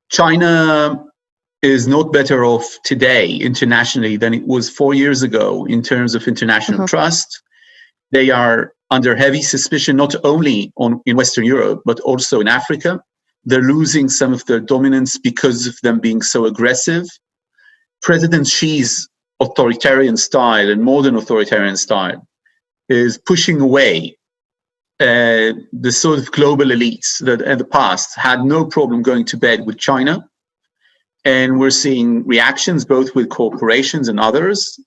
China is not better off today internationally than it was 4 years ago in terms of international trust. They are under heavy suspicion, not only in Western Europe, but also in Africa. They're losing some of their dominance because of them being so aggressive. President Xi's authoritarian style and modern authoritarian style is pushing away the sort of global elites that in the past had no problem going to bed with China. And we're seeing reactions both with corporations and others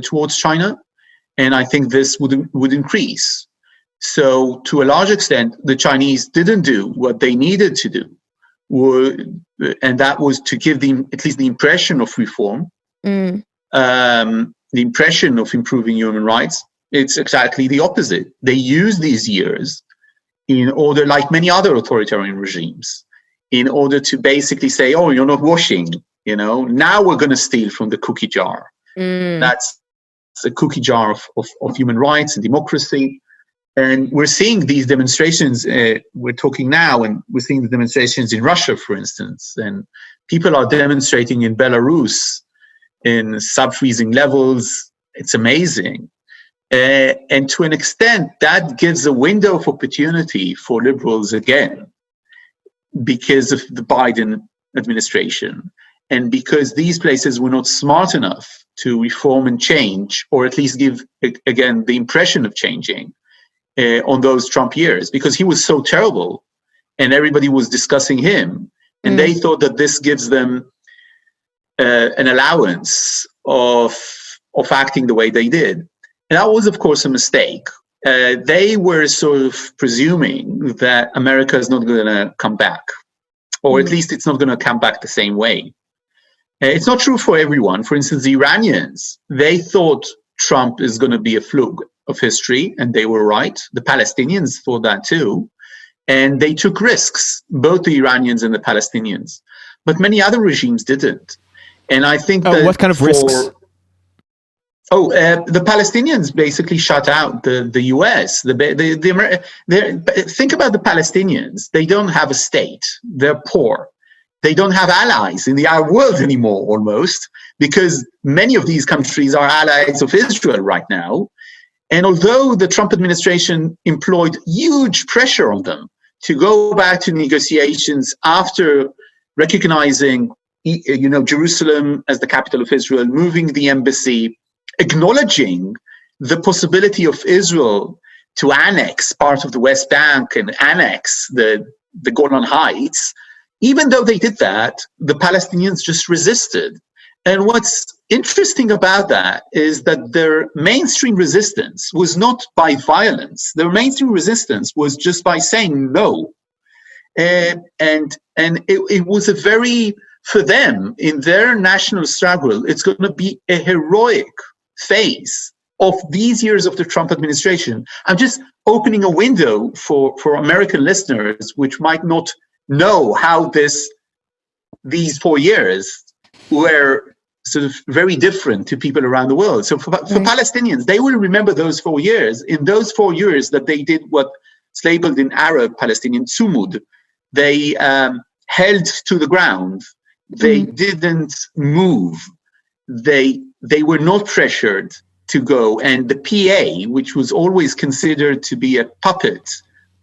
towards China. And I think this would increase. So to a large extent, the Chinese didn't do what they needed to do. And that was to give them at least the impression of reform, the impression of improving human rights. It's exactly the opposite. They use these years in order, like many other authoritarian regimes, in order to basically say, oh, you're not washing, now we're going to steal from the cookie jar. That's the cookie jar of human rights and democracy. And we're seeing these demonstrations, we're talking now, and we're seeing the demonstrations in Russia, for instance, and people are demonstrating in Belarus in sub-freezing levels. It's amazing. And to an extent, that gives a window of opportunity for liberals again, because of the Biden administration. And because these places were not smart enough to reform and change, or at least give, again, the impression of changing on those Trump years, because he was so terrible and everybody was discussing him. And they thought that this gives them an allowance of acting the way they did. And that was, of course, a mistake. They were sort of presuming that America is not going to come back, or at least it's not going to come back the same way. It's not true for everyone. For instance, the Iranians, they thought Trump is going to be a fluke of history, and they were right. The Palestinians thought that too. And they took risks, both the Iranians and the Palestinians. But many other regimes didn't. And I think that what kind of risks? The Palestinians basically shut out the US. Think about the Palestinians. They don't have a state. They're poor. They don't have allies in the Arab world anymore, almost, because many of these countries are allies of Israel right now. And although the Trump administration employed huge pressure on them to go back to negotiations after recognizing, Jerusalem as the capital of Israel, moving the embassy, acknowledging the possibility of Israel to annex part of the West Bank and annex the Golan Heights, even though they did that, the Palestinians just resisted. And what's interesting about that is that their mainstream resistance was not by violence. Their mainstream resistance was just by saying no. And it was a very, for them, in their national struggle, it's going to be a heroic phase of these years of the Trump administration. I'm just opening a window for American listeners, which might not know how these 4 years were sort of very different to people around the world. So for Palestinians, they will remember those 4 years. In those 4 years that they did what's labeled in Arab Palestinian tzumud, they held to the ground. They didn't move. They were not pressured to go. And the PA, which was always considered to be a puppet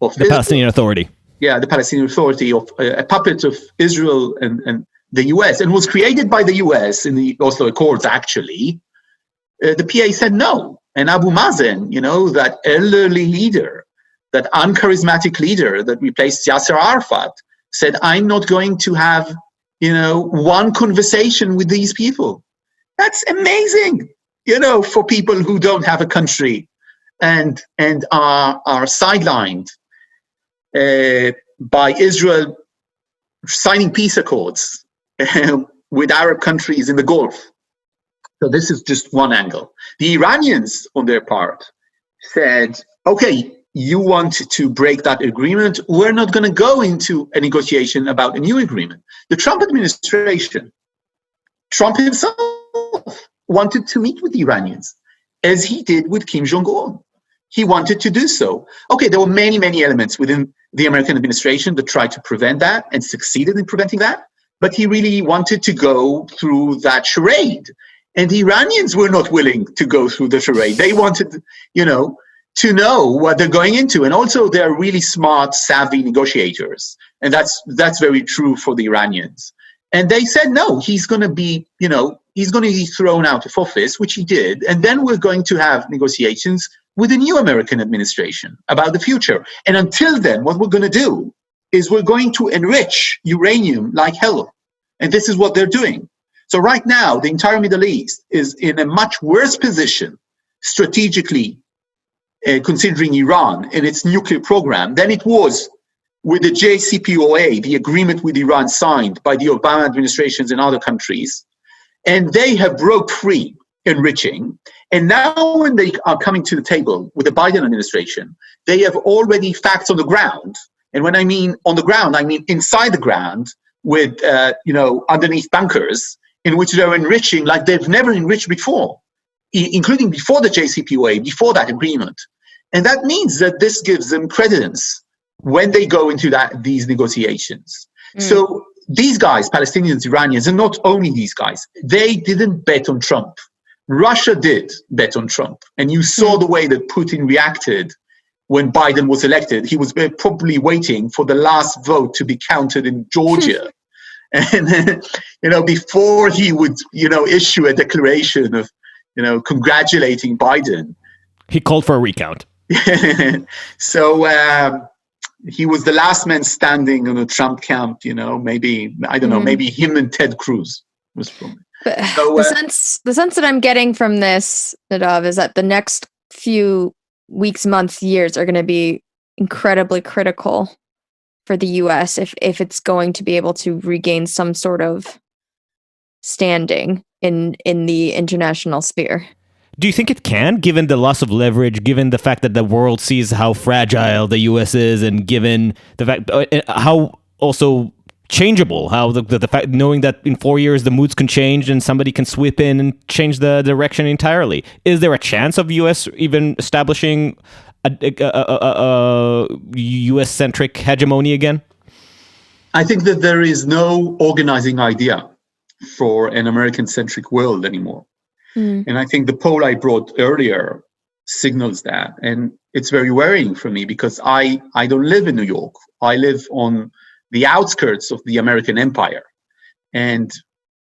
of the Palestinian Authority. Yeah, the Palestinian Authority, of a puppet of Israel and the US, and was created by the US in the Oslo Accords, actually. The PA said no. And Abu Mazen, that elderly leader, that uncharismatic leader that replaced Yasser Arafat, said, I'm not going to have, one conversation with these people. That's amazing, for people who don't have a country and are sidelined by Israel signing peace accords with Arab countries in the Gulf. So this is just one angle. The Iranians, on their part, said, okay, you want to break that agreement. We're not going to go into a negotiation about a new agreement. The Trump administration, Trump himself, wanted to meet with the Iranians, as he did with Kim Jong-un. He wanted to do so. Okay, there were many, many elements within the American administration that tried to prevent that and succeeded in preventing that. But he really wanted to go through that charade. And the Iranians were not willing to go through the charade. They wanted, to know what they're going into. And also they're really smart, savvy negotiators. And that's very true for the Iranians. And they said, no, he's going to be, he's going to be thrown out of office, which he did. And then we're going to have negotiations with a new American administration about the future. And until then, what we're going to do is we're going to enrich uranium like hell. And this is what they're doing. So right now, the entire Middle East is in a much worse position strategically, considering Iran and its nuclear program, than it was with the JCPOA, the agreement with Iran signed by the Obama administrations and other countries. And they have broke free enriching. And now when they are coming to the table with the Biden administration, they have already facts on the ground. And when I mean on the ground, I mean inside the ground with, underneath bunkers in which they're enriching like they've never enriched before, including before the JCPOA, before that agreement. And that means that this gives them credence when they go into these negotiations. So these guys, Palestinians, Iranians, and not only these guys, they didn't bet on Trump. Russia did bet on Trump. And you saw the way that Putin reacted when Biden was elected. He was probably waiting for the last vote to be counted in Georgia And before he would issue a declaration of congratulating Biden, he called for a recount. So he was the last man standing in the Trump camp. Maybe I don't know. Maybe him and Ted Cruz was probably. So, the sense that I'm getting from this, Nadav, is that the next few weeks, months, years are going to be incredibly critical for the U.S. if it's going to be able to regain some sort of standing in the international sphere. Do you think it can, given the loss of leverage, given the fact that the world sees how fragile the U.S. is, and given the fact how also changeable, how the fact, knowing that in 4 years the moods can change and somebody can sweep in and change the direction entirely? Is there a chance of U.S. even establishing a U.S.-centric hegemony again? I think that there is no organizing idea for an American-centric world anymore. And I think the poll I brought earlier signals that. And it's very worrying for me because I don't live in New York. I live on the outskirts of the American empire. And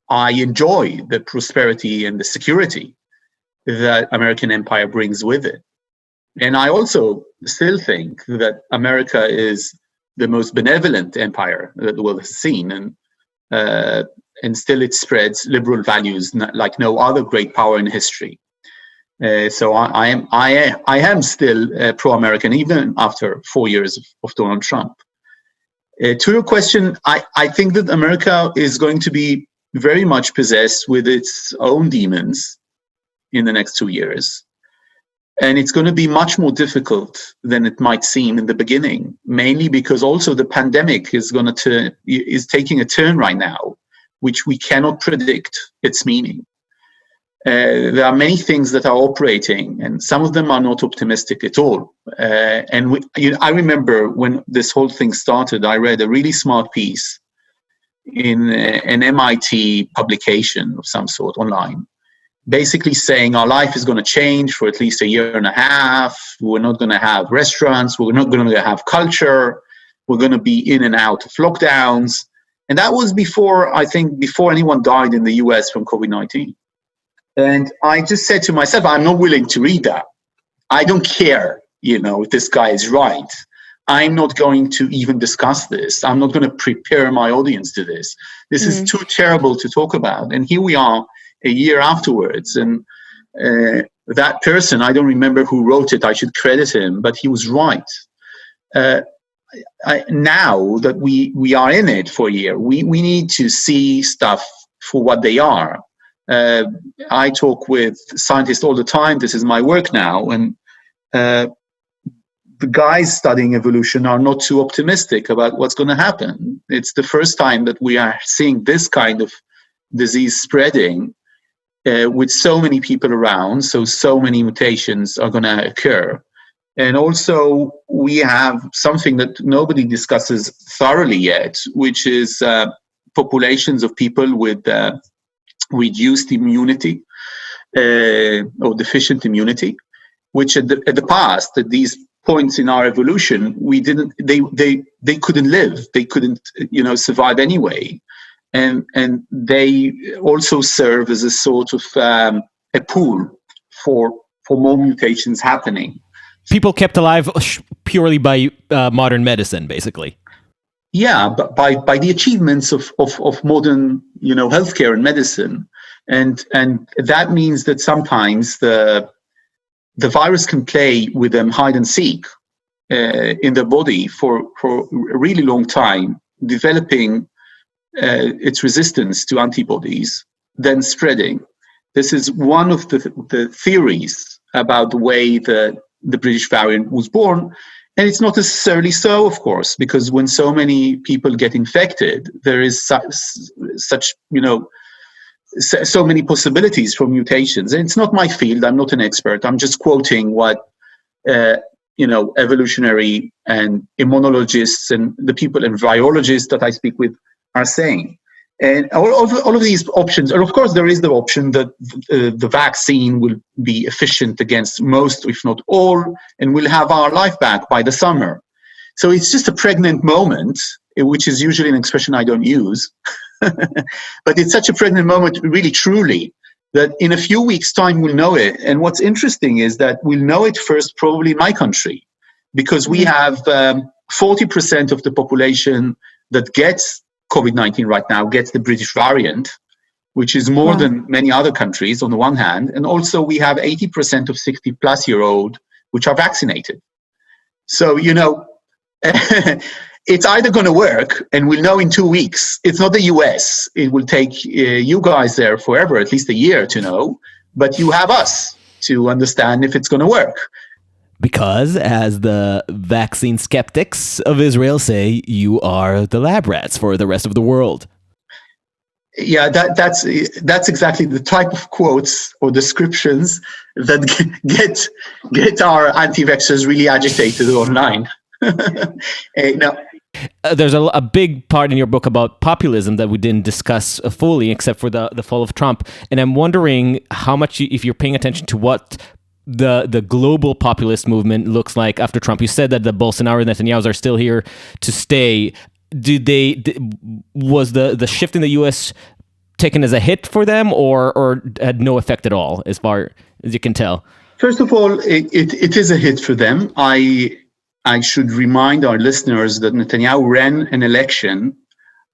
I enjoy the prosperity and the security that American empire brings with it. And I also still think that America is the most benevolent empire that the world has seen. And still it spreads liberal values like no other great power in history. So I am still pro-American even after 4 years of Donald Trump. To your question, I think that America is going to be very much possessed with its own demons in the next 2 years. And it's going to be much more difficult than it might seem in the beginning, mainly because also the pandemic is taking a turn right now, which we cannot predict its meaning. There are many things that are operating, and some of them are not optimistic at all. I remember when this whole thing started, I read a really smart piece in an MIT publication of some sort online, basically saying our life is going to change for at least a year and a half. We're not going to have restaurants. We're not going to have culture. We're going to be in and out of lockdowns. And that was before anyone died in the US from COVID-19. And I just said to myself, I'm not willing to read that. I don't care, if this guy is right. I'm not going to even discuss this. I'm not going to prepare my audience to this. This is too terrible to talk about. And here we are a year afterwards. And that person, I don't remember who wrote it. I should credit him, but he was right. Now that we are in it for a year, we need to see stuff for what they are. I talk with scientists all the time. This is my work now. And the guys studying evolution are not too optimistic about what's going to happen. It's the first time that we are seeing this kind of disease spreading with so many people around. So many mutations are going to occur. And also, we have something that nobody discusses thoroughly yet, which is populations of people with reduced immunity or deficient immunity, which at the past, at these points in our evolution, they couldn't live, they couldn't survive anyway, and they also serve as a sort of a pool for more mutations happening. People kept alive purely by modern medicine, basically. Yeah, but by the achievements of modern, healthcare and medicine, and that means that sometimes the virus can play with them hide and seek in the body for a really long time, developing its resistance to antibodies, then spreading. This is one of the theories about the way the British variant was born. And it's not necessarily so, of course, because when so many people get infected, there is such so many possibilities for mutations. And it's not my field. I'm not an expert. I'm just quoting what, evolutionary and immunologists and the people and virologists that I speak with are saying. And all of these options, and of course there is the option that the vaccine will be efficient against most, if not all, and we'll have our life back by the summer. So it's just a pregnant moment, which is usually an expression I don't use. But it's such a pregnant moment, really, truly, that in a few weeks' time we'll know it. And what's interesting is that we'll know it first probably in my country, because we have 40% of the population that gets COVID-19 right now gets the British variant, which is more than many other countries on the one hand. And also we have 80% of 60-plus-year-old which are vaccinated. So, it's either going to work, and we'll know in 2 weeks. It's not the US. It will take you guys there forever, at least a year to know. But you have us to understand if it's going to work. Because, as the vaccine skeptics of Israel say, you are the lab rats for the rest of the world. Yeah, that's exactly the type of quotes or descriptions that get our anti-vaxxers really agitated online. There's a big part in your book about populism that we didn't discuss fully, except for the fall of Trump. And I'm wondering how much, if you're paying attention to what the global populist movement looks like after Trump. You said that the Bolsonaro and Netanyahu's are still here to stay. Was the shift in the U.S. taken as a hit for them, or had no effect at all, as far as you can tell? First of all, it is a hit for them. I should remind our listeners that Netanyahu ran an election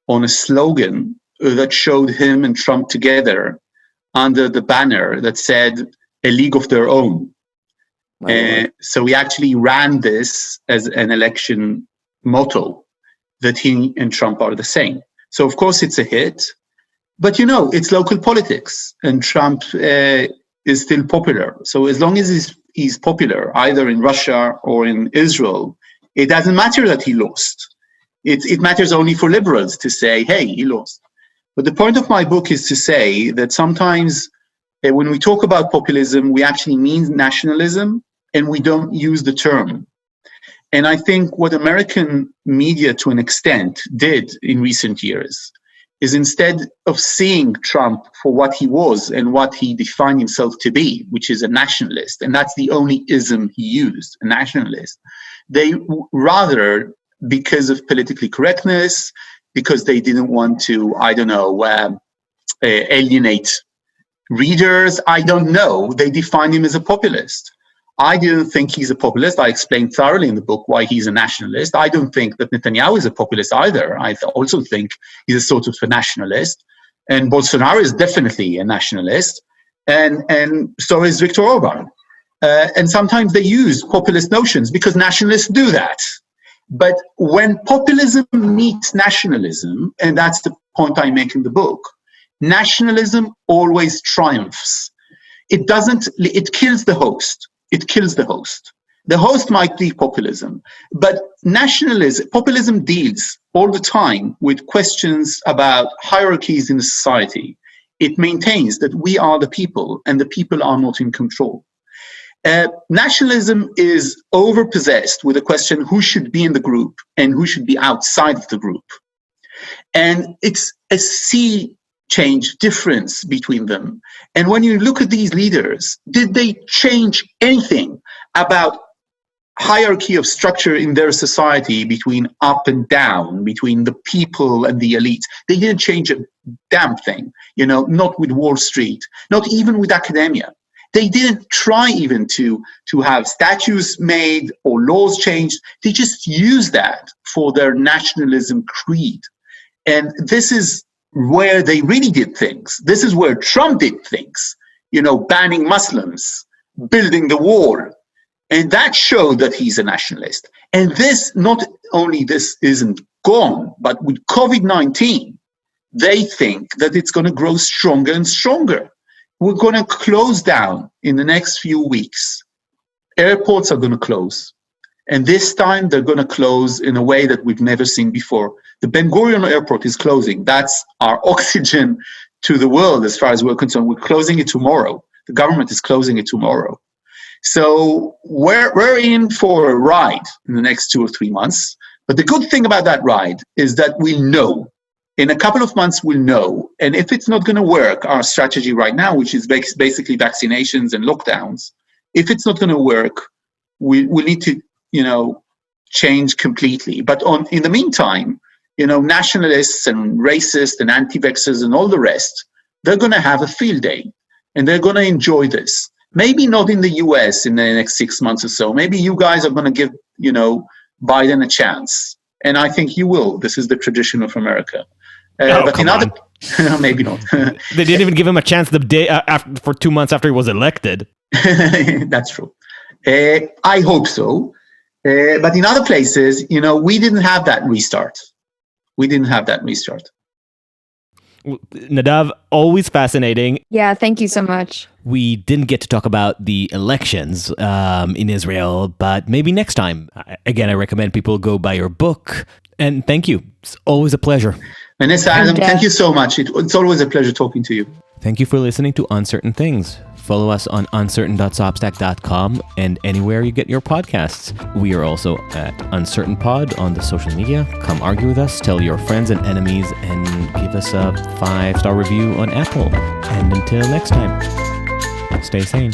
on a slogan that showed him and Trump together under the banner that said, "A league of their own." So he actually ran this as an election motto, that he and Trump are the same. So of course it's a hit, but it's local politics, and Trump is still popular. So as long as he's popular, either in Russia or in Israel, it doesn't matter that he lost. It matters only for liberals to say, hey, he lost. But the point of my book is to say that sometimes when we talk about populism, we actually mean nationalism, and we don't use the term. And I think what American media, to an extent, did in recent years is, instead of seeing Trump for what he was and what he defined himself to be, which is a nationalist, and that's the only ism he used, a nationalist, they rather, because of politically correctness, because they didn't want to, alienate readers, I don't know, they defined him as a populist. I didn't think he's a populist. I explained thoroughly in the book why he's a nationalist. I don't think that Netanyahu is a populist either. I also think he's a sort of a nationalist. And Bolsonaro is definitely a nationalist. And so is Viktor Orban. And sometimes they use populist notions because nationalists do that. But when populism meets nationalism, and that's the point I make in the book, nationalism always triumphs. It kills the host. It kills the host. The host might be populism, but populism deals all the time with questions about hierarchies in the society. It maintains that we are the people and the people are not in control. Nationalism is overpossessed with the question who should be in the group and who should be outside of the group. And it's a sea change difference between them. And when you look at these leaders, did they change anything about hierarchy of structure in their society between up and down, between the people and the elites? They didn't change a damn thing, not with Wall Street, not even with academia. They didn't try even to have statues made or laws changed. They just used that for their nationalism creed. And this is where they really did things. This is where Trump did things, banning Muslims, building the wall. And that showed that he's a nationalist. And not only this isn't gone, but with COVID-19, they think that it's going to grow stronger and stronger. We're going to close down in the next few weeks. Airports are going to close. And this time they're going to close in a way that we've never seen before. The Ben Gurion Airport is closing. That's our oxygen to the world as far as we're concerned. We're closing it tomorrow. The government is closing it tomorrow. So we're in for a ride in the next 2 or 3 months. But the good thing about that ride is that we know. In a couple of months, we'll know. And if it's not going to work, our strategy right now, which is basically vaccinations and lockdowns, if it's not going to work, we need to change completely. But in the meantime, nationalists and racists and anti-vaxxers and all the rest, they're going to have a field day and they're going to enjoy this. Maybe not in the US in the next 6 months or so. Maybe you guys are going to give, Biden a chance. And I think you will. This is the tradition of America. But in other, maybe not. They didn't even give him a chance the day for 2 months after he was elected. That's true. I hope so. But in other places, we didn't have that restart. Nadav, always fascinating. Yeah, thank you so much. We didn't get to talk about the elections in Israel, but maybe next time. Again, I recommend people go buy your book. And thank you. It's always a pleasure. Vanessa, Adam, thank you so much. It's always a pleasure talking to you. Thank you for listening to Uncertain Things. Follow us on uncertain.substack.com and anywhere you get your podcasts. We are also at Uncertain Pod on the social media. Come argue with us, tell your friends and enemies, and give us a 5-star review on Apple. And until next time, stay sane.